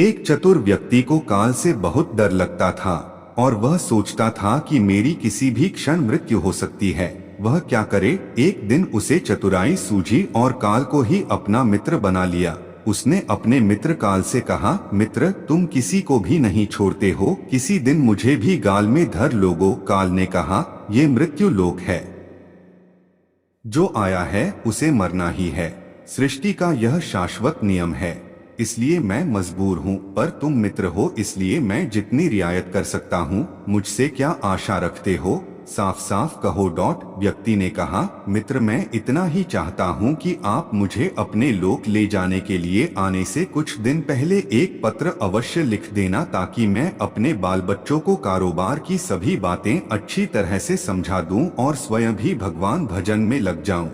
एक चतुर व्यक्ति को काल से बहुत डर लगता था और वह सोचता था कि मेरी किसी भी क्षण मृत्यु हो सकती है। वह क्या करे। एक दिन उसे चतुराई सूझी और काल को ही अपना मित्र बना लिया। उसने अपने मित्र काल से कहा, मित्र, तुम किसी को भी नहीं छोड़ते हो, किसी दिन मुझे भी गाल में धर लोगो। काल ने कहा, ये मृत्यु लोक है, जो आया है उसे मरना ही है। सृष्टि का यह शाश्वत नियम है, इसलिए मैं मजबूर हूँ, पर तुम मित्र हो इसलिए मैं जितनी रियायत कर सकता हूँ। मुझसे क्या आशा रखते हो, साफ साफ कहो। व्यक्ति ने कहा, मित्र, मैं इतना ही चाहता हूँ कि आप मुझे अपने लोक ले जाने के लिए आने से कुछ दिन पहले एक पत्र अवश्य लिख देना, ताकि मैं अपने बाल बच्चों को कारोबार की सभी बातें अच्छी तरह से समझा दूं और स्वयं भी भगवान भजन में लग जाऊं।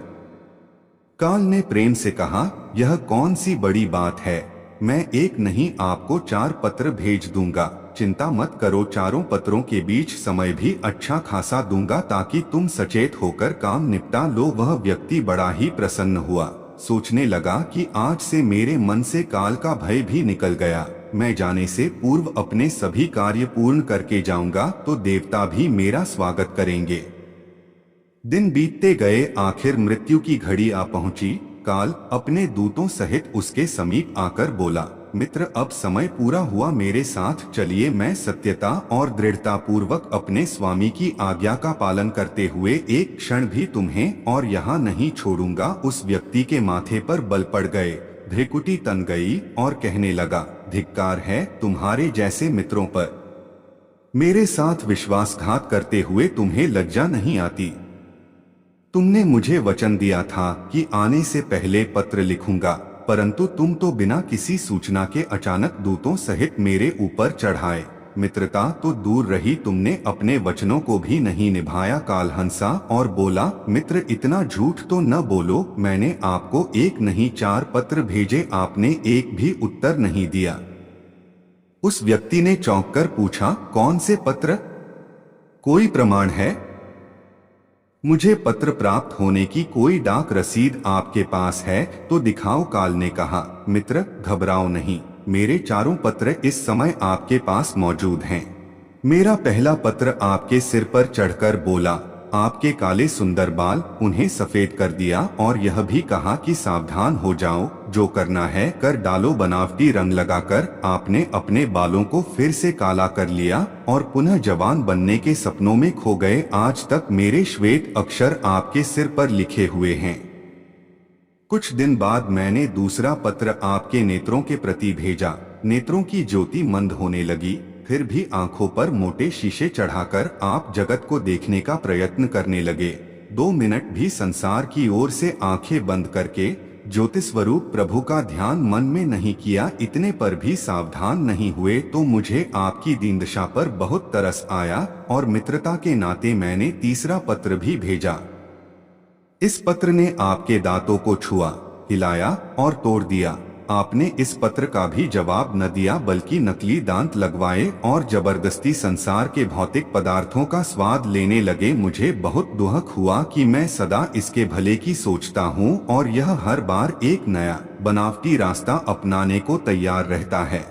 काल ने प्रेम से कहा, यह कौन सी बड़ी बात है, मैं एक नहीं आपको 4 पत्र भेज दूंगा। चिंता मत करो, चारों पत्रों के बीच समय भी अच्छा खासा दूंगा ताकि तुम सचेत होकर काम निपटा लो। वह व्यक्ति बड़ा ही प्रसन्न हुआ। सोचने लगा कि आज से मेरे मन से काल का भय भी निकल गया। मैं जाने से पूर्व अपने सभी कार्य पूर्ण करके जाऊंगा तो देवता भी मेरा स्वागत करेंगे। दिन बीतते गए, आखिर मृत्यु की घड़ी आ पहुंची। काल अपने दूतों सहित उसके समीप आकर बोला, मित्र, अब समय पूरा हुआ, मेरे साथ चलिए। मैं सत्यता और दृढ़ता पूर्वक अपने स्वामी की आज्ञा का पालन करते हुए एक क्षण भी तुम्हें और यहाँ नहीं छोड़ूंगा। उस व्यक्ति के माथे पर बल पड़ गए, भ्रिकुटी तन गई और कहने लगा, धिक्कार है तुम्हारे जैसे मित्रों पर। मेरे साथ विश्वासघात करते हुए तुम्हें लज्जा नहीं आती। तुमने मुझे वचन दिया था कि आने से पहले पत्र लिखूंगा, परंतु तुम तो बिना किसी सूचना के अचानक दूतों सहित मेरे ऊपर चढ़ाए। मित्रता तो दूर रही, तुमने अपने वचनों को भी नहीं निभाया। काल हंसा और बोला, मित्र, इतना झूठ तो न बोलो। मैंने आपको एक नहीं 4 पत्र भेजे, आपने एक भी उत्तर नहीं दिया। उस व्यक्ति ने चौंक कर पूछा, कौन से पत्र? कोई प्रमाण है? मुझे पत्र प्राप्त होने की कोई डाक रसीद आपके पास है तो दिखाओ। काल ने कहा, मित्र, घबराओ नहीं, मेरे 4 पत्र इस समय आपके पास मौजूद हैं। मेरा पहला पत्र आपके सिर पर चढ़कर बोला, आपके काले सुंदर बाल, उन्हें सफेद कर दिया और यह भी कहा कि सावधान हो जाओ, जो करना है कर डालो। बनावटी रंग लगाकर आपने अपने बालों को फिर से काला कर लिया और पुनः जवान बनने के सपनों में खो गए। आज तक मेरे श्वेत अक्षर आपके सिर पर लिखे हुए हैं। कुछ दिन बाद मैंने दूसरा पत्र आपके नेत्रों के प्रति भेजा। नेत्रों की ज्योति मंद होने लगी, फिर भी आंखों पर मोटे शीशे चढ़ाकर आप जगत को देखने का प्रयत्न करने लगे। 2 मिनट भी संसार की ओर से आंखें बंद करके ज्योतिस्वरूप प्रभु का ध्यान मन में नहीं किया। इतने पर भी सावधान नहीं हुए तो मुझे आपकी दीनदशा पर बहुत तरस आया और मित्रता के नाते मैंने तीसरा पत्र भी भेजा। इस पत्र ने आपके दांतों को छुआ, हिलाया और तोड़ दिया। आपने इस पत्र का भी जवाब न दिया, बल्कि नकली दांत लगवाए और जबरदस्ती संसार के भौतिक पदार्थों का स्वाद लेने लगे। मुझे बहुत दुख हुआ कि मैं सदा इसके भले की सोचता हूँ और यह हर बार एक नया बनावटी रास्ता अपनाने को तैयार रहता है।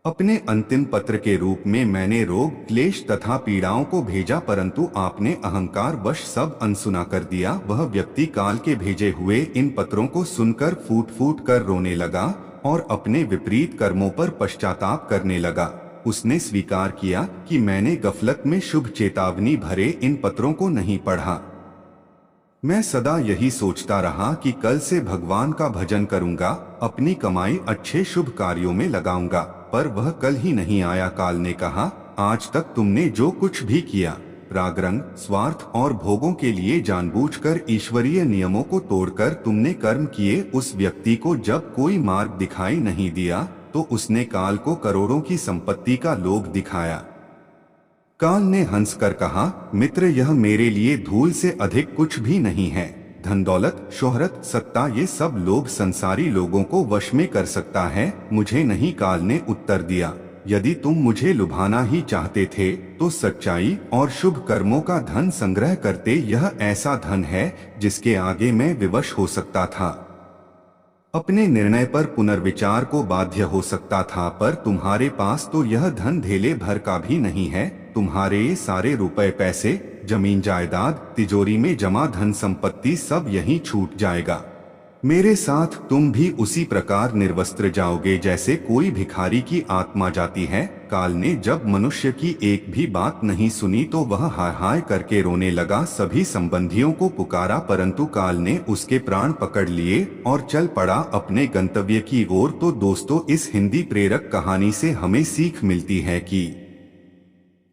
अपने अंतिम पत्र के रूप में मैंने रोग, क्लेश तथा पीड़ाओं को भेजा, परंतु आपने अहंकार वश सब अनसुना कर दिया। वह व्यक्ति काल के भेजे हुए इन पत्रों को सुनकर फूट फूट कर रोने लगा और अपने विपरीत कर्मों पर पश्चाताप करने लगा। उसने स्वीकार किया कि मैंने गफलत में शुभ चेतावनी भरे इन पत्रों को नहीं पढ़ा। मैं सदा यही सोचता रहा कि कल से भगवान का भजन करूंगा, अपनी कमाई अच्छे शुभ कार्यों में लगाऊंगा, पर वह कल ही नहीं आया। काल ने कहा, आज तक तुमने जो कुछ भी किया, रागरंग, स्वार्थ और भोगों के लिए जानबूझकर ईश्वरीय नियमों को तोड़कर तुमने कर्म किए। उस व्यक्ति को जब कोई मार्ग दिखाई नहीं दिया तो उसने काल को करोड़ों की संपत्ति का लोभ दिखाया। काल ने हंसकर कहा, मित्र, यह मेरे लिए धूल से अधिक कुछ भी नहीं है। धन दौलत, शोहरत, सत्ता, ये सब लोभ संसारी लोगों को वश में कर सकता है, मुझे नहीं। काल ने उत्तर दिया, यदि तुम मुझे लुभाना ही चाहते थे तो सच्चाई और शुभ कर्मों का धन संग्रह करते। यह ऐसा धन है जिसके आगे मैं विवश हो सकता था। अपने निर्णय पर पुनर्विचार को बाध्य हो सकता था, पर तुम्हारे पास तो यह धन धेले भर का भी नहीं है। तुम्हारे ये सारे रुपए पैसे, जमीन जायदाद, तिजोरी में जमा धन संपत्ति सब यहीं छूट जाएगा। मेरे साथ तुम भी उसी प्रकार निर्वस्त्र जाओगे जैसे कोई भिखारी की आत्मा जाती है। काल ने जब मनुष्य की एक भी बात नहीं सुनी तो वह हाय हाय करके रोने लगा। सभी संबंधियों को पुकारा, परंतु काल ने उसके प्राण पकड़ लिए और चल पड़ा अपने गंतव्य की ओर। तो दोस्तों, इस हिंदी प्रेरक कहानी से हमें सीख मिलती है कि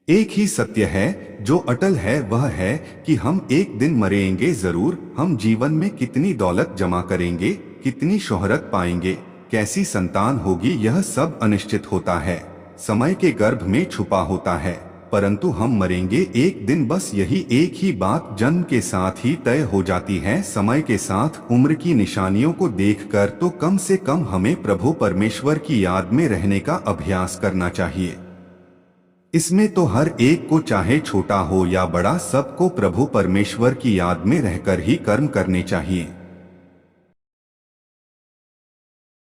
एक ही सत्य है जो अटल है, वह है कि हम एक दिन मरेंगे जरूर। हम जीवन में कितनी दौलत जमा करेंगे, कितनी शोहरत पाएंगे, कैसी संतान होगी, यह सब अनिश्चित होता है, समय के गर्भ में छुपा होता है। परंतु हम मरेंगे एक दिन, बस यही एक ही बात जन्म के साथ ही तय हो जाती है। समय के साथ उम्र की निशानियों को देखकर तो कम से कम हमें प्रभु परमेश्वर की याद में रहने का अभ्यास करना चाहिए। इसमें तो हर एक को, चाहे छोटा हो या बड़ा, सबको प्रभु परमेश्वर की याद में रहकर ही कर्म करने चाहिए।